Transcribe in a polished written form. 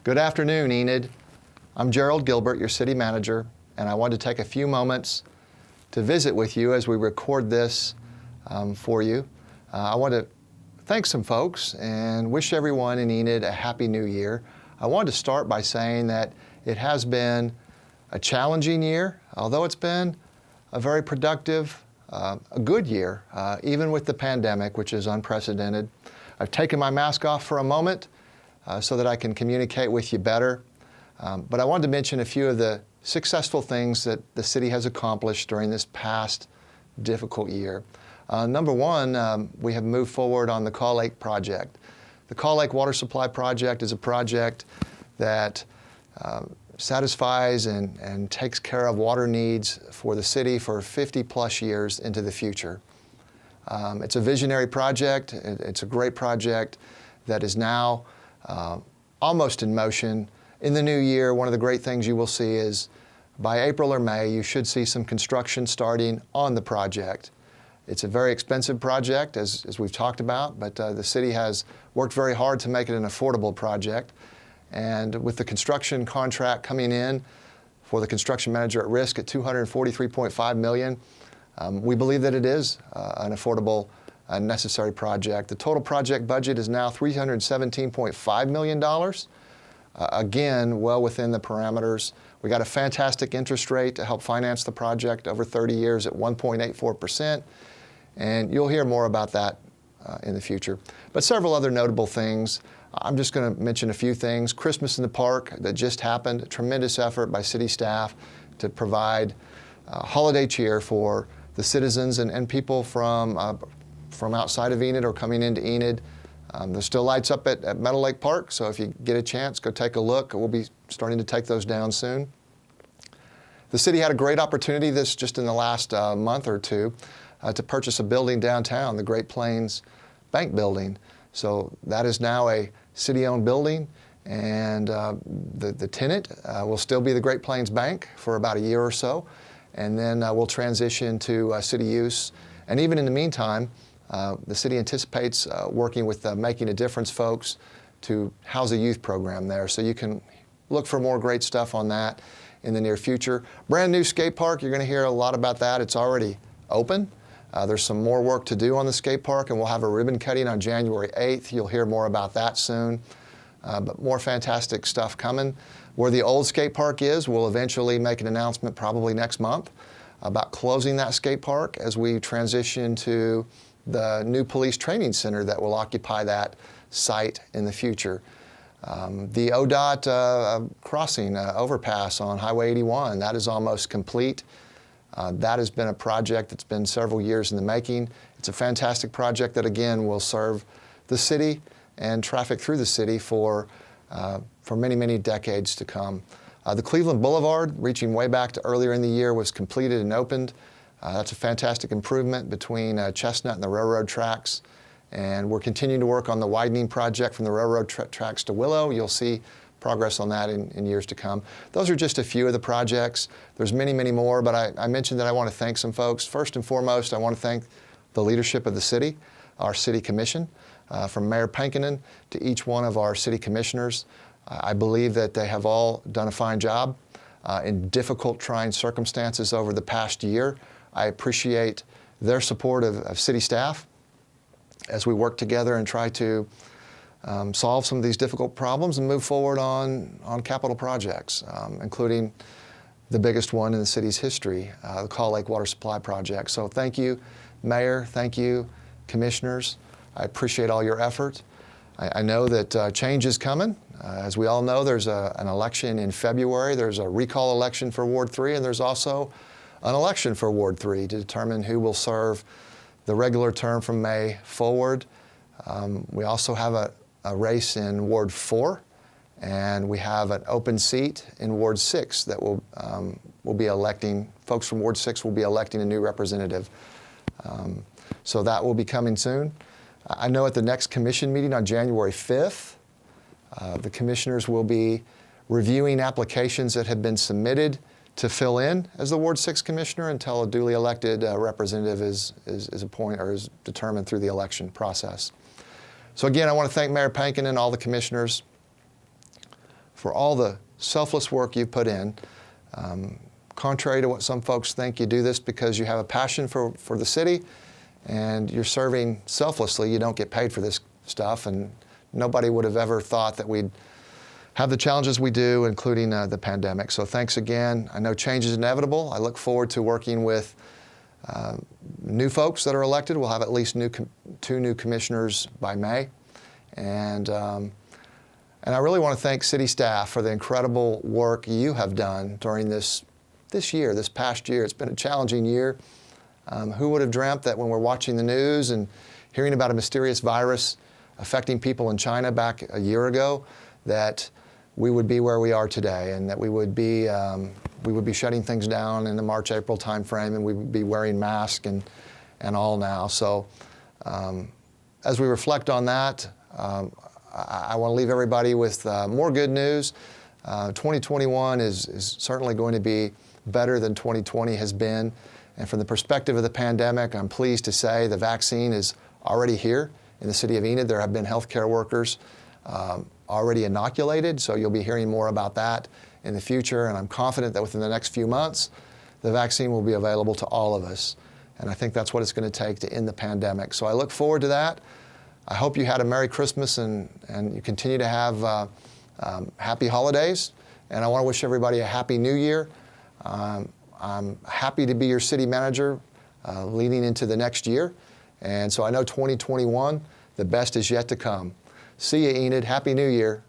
Good afternoon, Enid. I'm Jerald Gilbert, your city manager, and I wanted to take a few moments to visit with you as we record this for you. I want to thank some folks and wish everyone in Enid a happy new year. I wanted to start by saying that it has been a challenging year, although it's been a very productive, a good year, even with the pandemic, which is unprecedented. I've taken my mask off for a moment so that I can communicate with you better. But I wanted to mention a few of the successful things that the city has accomplished during this past difficult year. Number one, we have moved forward on the Kaw Lake Project. The Kaw Lake Water Supply Project is a project that satisfies and takes care of water needs for the city for 50 plus years into the future. It's a visionary project. It's a great project that is now almost in motion. In the new year, one of the great things you will see is by April or May, you should see some construction starting on the project. It's a very expensive project, as we've talked about, but the city has worked very hard to make it an affordable project. And with the construction contract coming in for the construction manager at risk at $243.5 million, we believe that it is an affordable and necessary project. The total project budget is now $317.5 million. Again, well within the parameters. We got a fantastic interest rate to help finance the project over 30 years at 1.84%. And you'll hear more about that in the future. But several other notable things. I'm just going to mention a few things. Christmas in the Park that just happened, a tremendous effort by city staff to provide holiday cheer for the citizens and people from outside of Enid or coming into Enid. There's still lights up at Meadow Lake Park, so if you get a chance, go take a look. We'll be starting to take those down soon. The city had a great opportunity just in the last month or two to purchase a building downtown, the Great Plains Bank building. So that is now a city-owned building, and the tenant will still be the Great Plains Bank for about a year or so, and then we'll transition to city use. And even in the meantime, the city anticipates working with Making a Difference folks to house a youth program there. So you can look for more great stuff on that in the near future. Brand new skate park, you're going to hear a lot about that. It's already open. There's some more work to do on the skate park, and we'll have a ribbon cutting on January 8th. You'll hear more about that soon. But more fantastic stuff coming. Where the old skate park is, we'll eventually make an announcement probably next month about closing that skate park as we transition to the new police training center that will occupy that site in the future. The ODOT crossing overpass on Highway 81, that is almost complete. That has been a project that's been several years in the making. It's a fantastic project that, again, will serve the city and traffic through the city for many, many decades to come. The Cleveland Boulevard, reaching way back to earlier in the year, was completed and opened. That's a fantastic improvement between Chestnut and the railroad tracks. And we're continuing to work on the widening project from the railroad tracks to Willow. You'll see progress on that in years to come. Those are just a few of the projects. There's many, many more, but I mentioned that I want to thank some folks. First and foremost, I want to thank the leadership of the city, our city commission, from Mayor Pankinen to each one of our city commissioners. I believe that they have all done a fine job in difficult, trying circumstances over the past year. I appreciate their support of city staff as we work together and try to solve some of these difficult problems and move forward on capital projects, including the biggest one in the city's history, the Kaw Lake Water Supply Project. So thank you, Mayor. Thank you, Commissioners. I appreciate all your effort. I know that change is coming. As we all know, there's an election in February. There's a recall election for Ward 3, and there's also an election for Ward 3 to determine who will serve the regular term from May forward. We also have a race in Ward 4, and we have an open seat in Ward 6 that will be electing, folks from Ward 6 will be electing a new representative. So that will be coming soon. I know at the next commission meeting on January 5th, the commissioners will be reviewing applications that have been submitted to fill in as the Ward 6 commissioner until a duly elected representative is appointed or is determined through the election process. So again, I want to thank Mayor Pankinen and all the commissioners for all the selfless work you've put in. Contrary to what some folks think, you do this because you have a passion for the city and you're serving selflessly. You don't get paid for this stuff, and nobody would have ever thought that we'd have the challenges we do, including the pandemic. So thanks again. I know change is inevitable. I look forward to working with new folks that are elected. We'll have at least 2 new commissioners by May. And I really want to thank city staff for the incredible work you have done during this past year. It's been a challenging year. Who would have dreamt that when we're watching the news and hearing about a mysterious virus affecting people in China back a year ago, that we would be where we are today, and that we would be shutting things down in the March-April timeframe, and we would be wearing masks and all now. So as we reflect on that, I want to leave everybody with more good news. 2021 is certainly going to be better than 2020 has been. And from the perspective of the pandemic, I'm pleased to say the vaccine is already here in the city of Enid. There have been healthcare workers already inoculated, so you'll be hearing more about that in the future. And I'm confident that within the next few months, the vaccine will be available to all of us. And I think that's what it's going to take to end the pandemic. So I look forward to that. I hope you had a Merry Christmas and you continue to have happy holidays. And I want to wish everybody a Happy New Year. I'm happy to be your city manager leading into the next year. And so I know 2021, the best is yet to come. See you, Enid. Happy New Year.